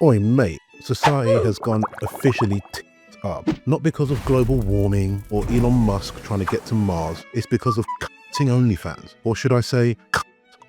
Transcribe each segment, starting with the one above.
Oi mate, society has gone officially up. Not because of global warming or Elon Musk trying to get to Mars, it's because of cutting OnlyFans. Or should I say, cut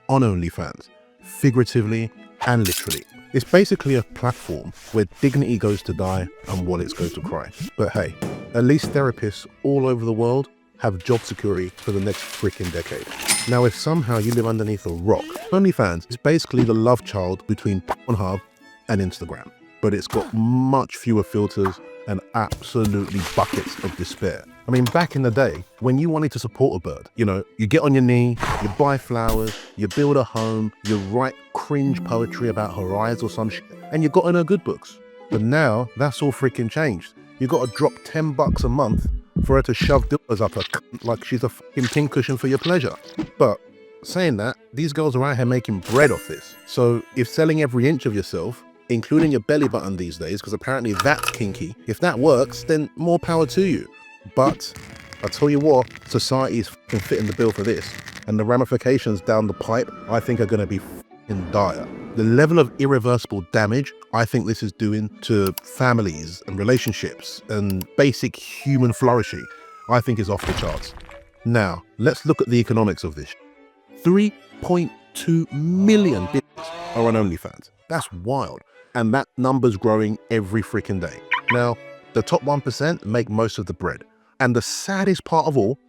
on OnlyFans, figuratively and literally. It's basically a platform where dignity goes to die and wallets go to cry. But hey, at least therapists all over the world have job security for the next freaking decade. Now, if somehow you live underneath a rock, OnlyFans is basically the love child between Pornhub and Instagram, but it's got much fewer filters and absolutely buckets of despair. I mean, back in the day, when you wanted to support a bird, you get on your knee, you buy flowers, you build a home, you write cringe poetry about her eyes or some shit, and you got in her good books. But now, that's all freaking changed. You gotta drop $10 a month for her to shove dildos up her cunt like she's a fucking pincushion for your pleasure. But saying that, these girls are out here making bread off this. So if selling every inch of yourself, including your belly button these days, because apparently that's kinky, if that works, then more power to you. But I tell you what, society is fucking fitting the bill for this, and the ramifications down the pipe I think are going to be fucking dire. The level of irreversible damage I think this is doing to families and relationships and basic human flourishing, I think is off the charts. Now, let's look at the economics of this. 3.2 million bitches are on OnlyFans. That's wild. And that number's growing every freaking day. Now, the top 1% make most of the bread. And the saddest part of all,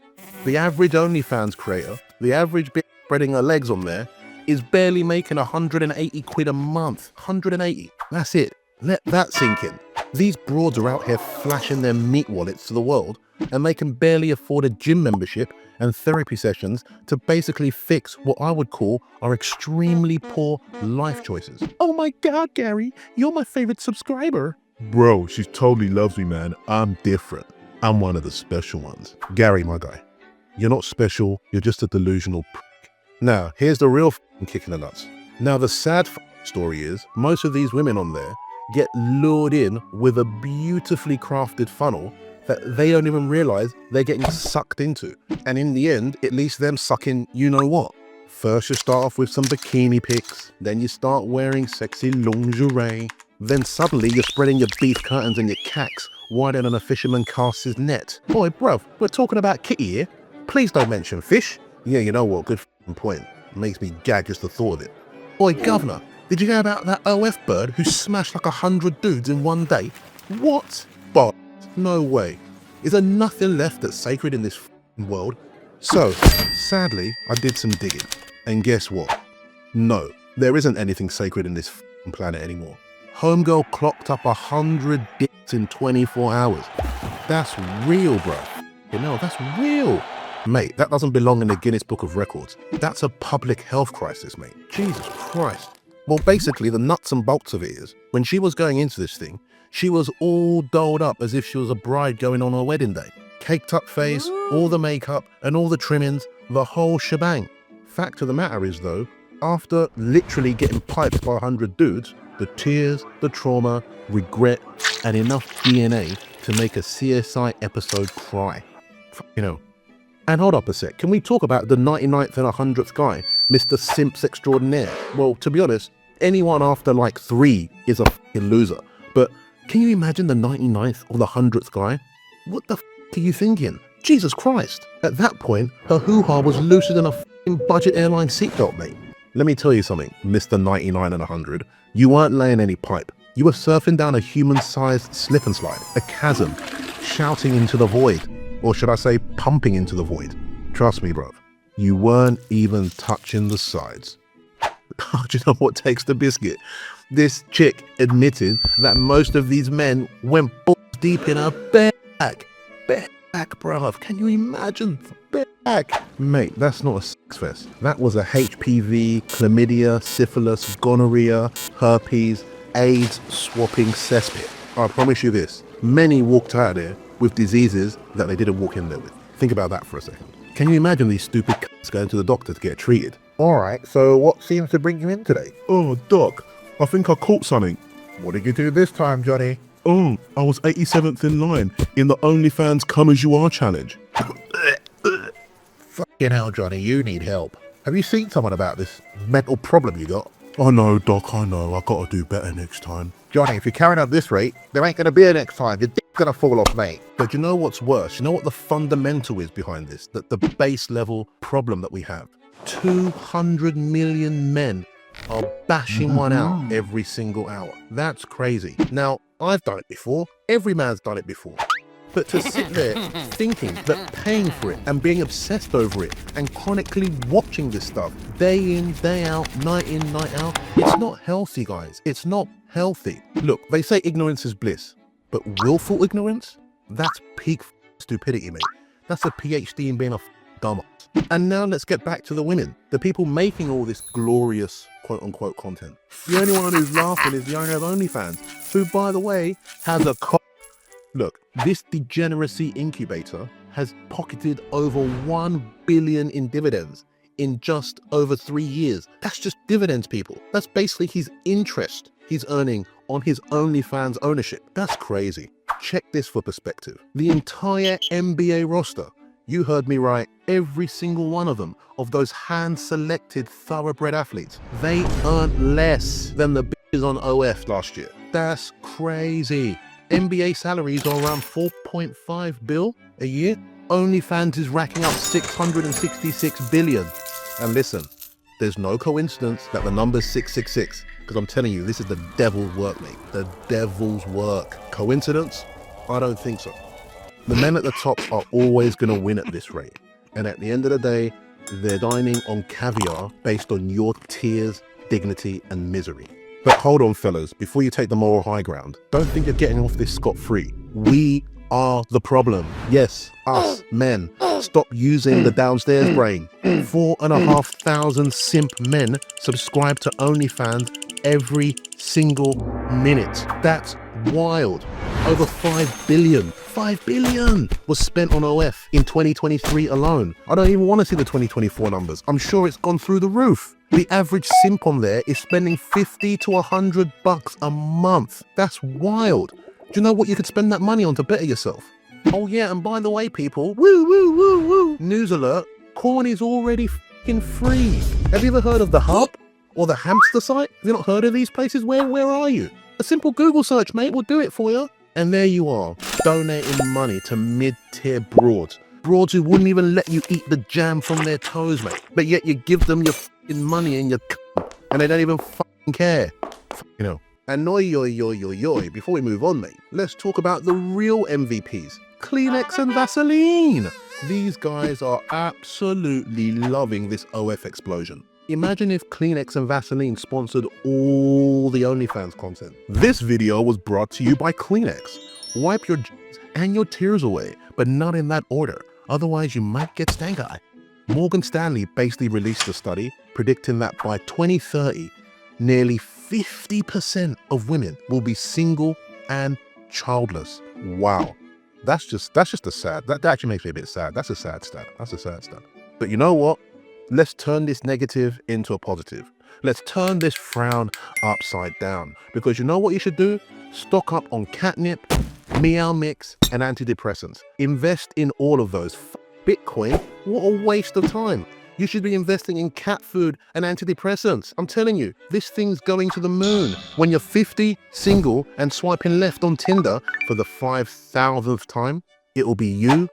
the average OnlyFans creator, the average bitch spreading her legs on there, is barely making 180 quid a month. 180. That's it. Let that sink in. These broads are out here flashing their meat wallets to the world, and they can barely afford a gym membership and therapy sessions to basically fix what I would call our extremely poor life choices. Oh my God, Gary, you're my favorite subscriber. Bro, she totally loves me, man. I'm different. I'm one of the special ones. Gary, my guy, you're not special. You're just a delusional prick. Now, here's the real kick in the nuts. Now, the sad story is most of these women on there get lured in with a beautifully crafted funnel that they don't even realize they're getting sucked into. And in the end, it leaves them sucking you know what. First you start off with some bikini pics, then you start wearing sexy lingerie, then suddenly you're spreading your beef curtains and your cacks wider than a fisherman casts his net. Boy, bruv, we're talking about kitty here. Please don't mention fish. Yeah, you know what, good point. Makes me gag just the thought of it. Boy, governor, did you hear about that OF bird who smashed like 100 dudes in one day? What? But no way. Is there nothing left that's sacred in this world? So, sadly, I did some digging. And guess what? No, there isn't anything sacred in this planet anymore. Homegirl clocked up 100 dicks in 24 hours. That's real, bro. That's real. Mate, that doesn't belong in the Guinness Book of Records. That's a public health crisis, mate. Jesus Christ. Well, basically, the nuts and bolts of it is, when she was going into this thing, she was all dolled up as if she was a bride going on her wedding day. Caked up face, all the makeup, and all the trimmings, the whole shebang. Fact of the matter is, though, after literally getting piped by 100 dudes, the tears, the trauma, regret, and enough DNA to make a CSI episode cry. And hold up a sec, can we talk about the 99th and 100th guy, Mr. Simps extraordinaire? Well, to be honest, anyone after like 3 is a fucking loser. But can you imagine the 99th or the 100th guy? What the are you thinking? Jesus Christ. At that point, her hoo-ha was looser than a fucking budget airline seatbelt, mate. Let me tell you something, Mr. 99 and 100. You weren't laying any pipe. You were surfing down a human-sized slip and slide, a chasm, shouting into the void. Or should I say, pumping into the void. Trust me, bruv. You weren't even touching the sides. Do you know what takes the biscuit? This chick admitted that most of these men went balls deep in her back. Back, bruv. Can you imagine? Back. Mate, that's not a sex fest. That was a HPV, chlamydia, syphilis, gonorrhea, herpes, AIDS swapping cesspit. I promise you this. Many walked out of there with diseases that they didn't walk in there with. Think about that for a second. Can you imagine these stupid c***s going to the doctor to get treated? Alright, so what seems to bring you in today? Oh, doc, I think I caught something. What did you do this time, Johnny? Oh, I was 87th in line in the OnlyFans Come As You Are challenge. Fucking hell, Johnny, you need help. Have you seen someone about this mental problem you got? I know, Doc, I know. I gotta do better next time. Johnny, if you're carrying on this rate, there ain't gonna be a next time. Your dick's gonna fall off, mate. But you know what's worse? You know what the fundamental is behind this? That the base level problem that we have. 200 million men are bashing one out every single hour. That's crazy. Now, I've done it before. Every man's done it before. But to sit there thinking that paying for it and being obsessed over it and chronically watching this stuff day in, day out, night in, night out, it's not healthy, guys. It's not healthy. Look, they say ignorance is bliss, but willful ignorance? That's peak stupidity, mate. That's a PhD in being a dumbass. And now let's get back to the women, the people making all this glorious quote-unquote content. The only one who's laughing is the owner of OnlyFans, who, by the way, has a Look, this degeneracy incubator has pocketed over 1 billion in dividends in just over 3 years. That's just dividends, people. That's basically his interest he's earning on his OnlyFans ownership. That's crazy. Check this for perspective. The entire NBA roster, you heard me right, every single one of them, of those hand-selected thoroughbred athletes, they earned less than the bitches on OF last year. That's crazy. NBA salaries are around 4.5 bill a year. OnlyFans is racking up 666 billion. And listen, there's no coincidence that the number's 666, because I'm telling you, this is the devil's work, mate. The devil's work. Coincidence? I don't think so. The men at the top are always going to win at this rate. And at the end of the day, they're dining on caviar based on your tears, dignity, and misery. But hold on, fellas, before you take the moral high ground, don't think you're getting off this scot-free. We are the problem. Yes, us, men. Stop using the downstairs brain. 4,500 simp men subscribe to OnlyFans every single minute. That's wild. Over 5 billion was spent on OF in 2023 alone. I don't even want to see the 2024 numbers. I'm sure it's gone through the roof. The average simp on there is spending 50 to 100 bucks a month. That's wild. Do you know what you could spend that money on to better yourself? Oh yeah, and by the way, people, news alert, corn is already f***ing free. Have you ever heard of the Hub or the Hamster site? Have you not heard of these places? Where are you? A simple Google search, mate, will do it for you. And there you are, donating money to mid-tier broads. Broads who wouldn't even let you eat the jam from their toes, mate. But yet you give them your f***ing money and your and they don't even f***ing care. You know. And before we move on, mate, let's talk about the real MVPs. Kleenex and Vaseline. These guys are absolutely loving this OF explosion. Imagine if Kleenex and Vaseline sponsored all the OnlyFans content. This video was brought to you by Kleenex. Wipe your and your tears away, but not in that order. Otherwise, you might get stank eye. Morgan Stanley basically released a study predicting that by 2030, nearly 50% of women will be single and childless. Wow. That's just a sad, that actually makes me a bit sad. That's a sad stat. But you know what? Let's turn this negative into a positive. Let's turn this frown upside down. Because you know what you should do? Stock up on catnip, meow mix, and antidepressants. Invest in all of those. Bitcoin, what a waste of time. You should be investing in cat food and antidepressants. I'm telling you, this thing's going to the moon. When you're 50, single, and swiping left on Tinder for the 5,000th time, it will be you,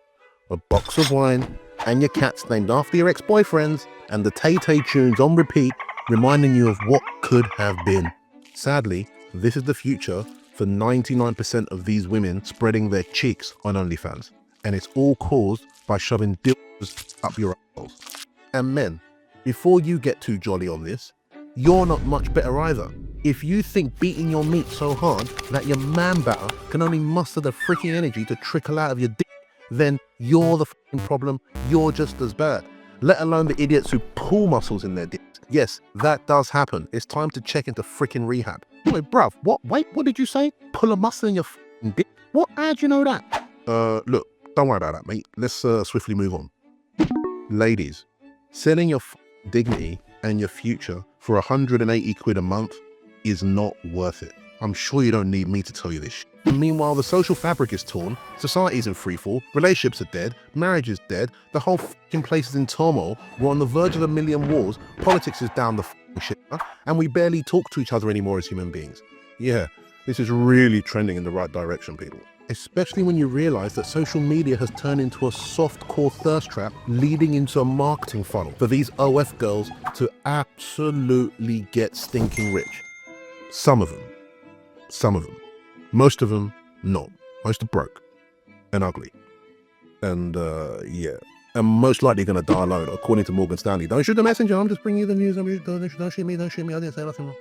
a box of wine, and your cats named after your ex-boyfriends, and the Tay-Tay tunes on repeat, reminding you of what could have been. Sadly, this is the future for 99% of these women spreading their cheeks on OnlyFans. And it's all caused by shoving dildos up your assholes. And men, before you get too jolly on this, you're not much better either. If you think beating your meat so hard that your man batter can only muster the freaking energy to trickle out of your dick, then you're the f***ing problem. You're just as bad. Let alone the idiots who pull muscles in their dicks. Yes, that does happen. It's time to check into freaking rehab. Wait, bruv, what? Wait, what did you say? Pull a muscle in your f***ing dick? What? How'd you know that? Look, don't worry about that, mate. Let's swiftly move on. Ladies, selling your dignity and your future for 180 quid a month is not worth it. I'm sure you don't need me to tell you this. Meanwhile, the social fabric is torn, society's in freefall, relationships are dead, marriage is dead, the whole f***ing place is in turmoil, we're on the verge of 1,000,000 wars, politics is down the shit, and we barely talk to each other anymore as human beings. Yeah, this is really trending in the right direction, people. Especially when you realize that social media has turned into a soft-core thirst trap leading into a marketing funnel for these OF girls to absolutely get stinking rich. Some of them. Most of them, not. Most are broke and ugly. And yeah, and most likely going to die alone, according to Morgan Stanley. Don't shoot the messenger, I'm just bringing you the news. Don't shoot me, I didn't say nothing wrong.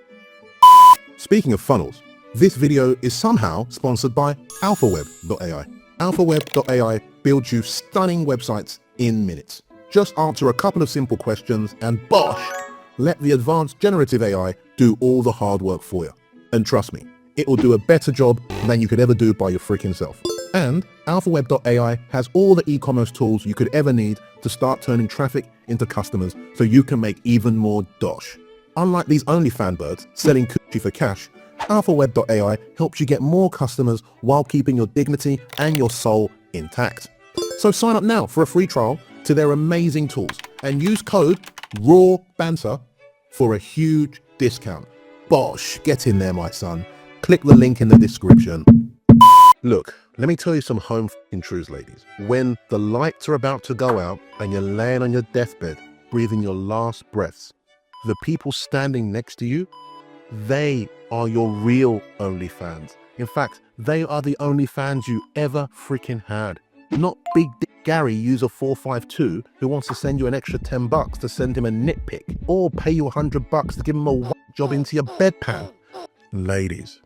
Speaking of funnels, this video is somehow sponsored by alphaweb.ai. Alphaweb.ai builds you stunning websites in minutes. Just answer a couple of simple questions and bosh, let the advanced generative AI do all the hard work for you. And trust me, it will do a better job than you could ever do by your freaking self. And alphaweb.ai has all the e-commerce tools you could ever need to start turning traffic into customers so you can make even more dosh. Unlike these OnlyFans birds selling coochie for cash, alphaweb.ai helps you get more customers while keeping your dignity and your soul intact. So sign up now for a free trial to their amazing tools and use code RAWBANTER for a huge discount. Bosh, get in there, my son. Click the link in the description. Look, let me tell you some home f***ing truths, ladies. When the lights are about to go out and you're laying on your deathbed, breathing your last breaths, the people standing next to you, they are your real OnlyFans. In fact, they are the OnlyFans you ever freaking had. Not Big Dick Gary user 452 who wants to send you an extra $10 to send him a nitpick or pay you $100 to give him a whack job into your bedpan. Ladies,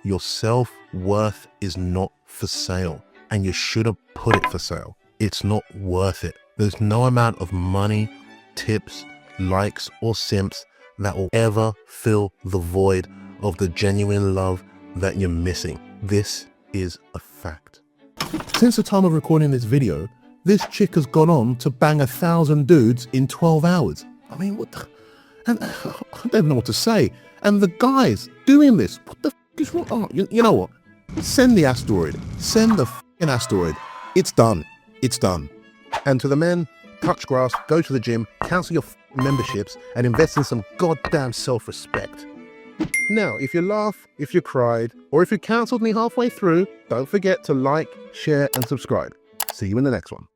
your self-worth is not for sale, and you shouldn't put it for sale. It's not worth it. There's no amount of money, tips, likes, or simps that will ever fill the void of the genuine love that you're missing. This is a fact. Since the time of recording this video, this chick has gone on to bang 1,000 dudes in 12 hours. I mean, what the... And I don't know what to say. And the guys doing this, what the f*** is wrong? Oh, you know what? Send the asteroid. Send the f***ing asteroid. It's done. It's done. And to the men, touch grass, go to the gym, cancel your f***ing memberships, and invest in some goddamn self-respect. Now, if you laugh, if you cried, or if you cancelled me halfway through, don't forget to like, share, and subscribe. See you in the next one.